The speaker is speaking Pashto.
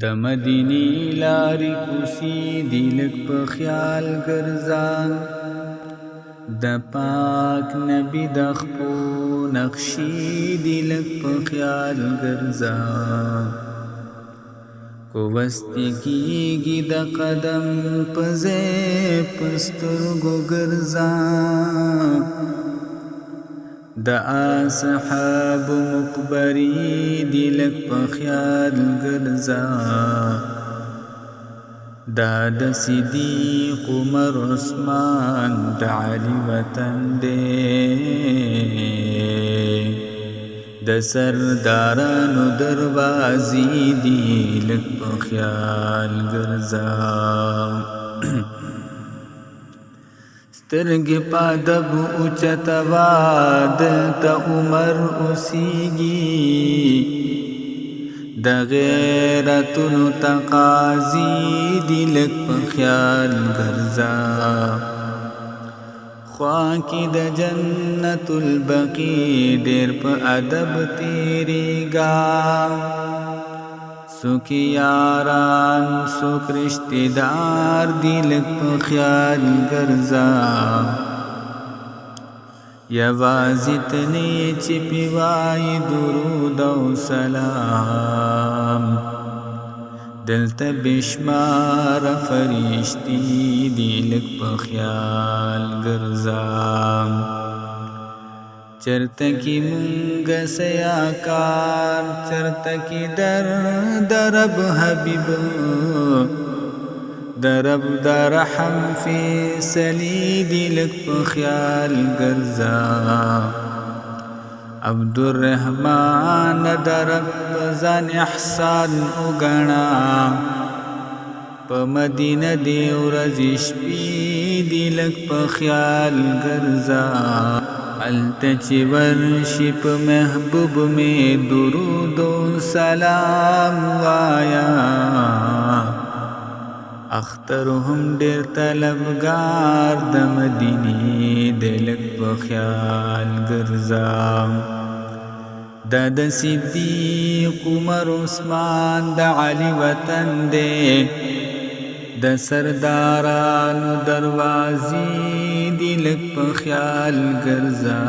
د مدینې لارې کوڅې دي لږ په خیال ګرځه، د پاک نبی د خپو نقشې دي لږ په خیال ګرځه. کو وستې کېږي د قدم په ځای په سترګو ګرځه، د اصحاب مقبرې دي لږ په خیال ګرځه، دا د صدیق عمر عثمان د علي وطن دی، د سردارانو دروازې دي لږ په خیال ګرځه. سترګې په ادب اوچتوه دلته عمر اوسیږي، د غیرتونو تقاضې دي لږ په خیال ګرځه. خوا کې د جنت البقیع ډېر په ادب تېرېږه، څوک یاران څوک رشتې دار دي لږ په خیال ګرځه. یوازې تنې چې پې وایي درود او سلام، دلته بېشماره فرشتې دي لږ په خیال ګرځه. چرته کې مونږه سیاکار، چرته کې د رب حبیب، د رب د رحم فیصلې دي لږ په خیال ګرځه. عبدالرحمن د رب ځان احسان وګڼه، په مدینه دې ورځې شپې دي لږ په خیال ګرځه. هلته چې ورشي په محبوب مې درود و سلام وایا، اختر هم ډېر طلبګار د مدینې دی لږ په خیال ګرځه. دا د صدیق عمر عثمان د علي وطن دی، د سردارانو دروازې دي لږ په خیال ګرځه.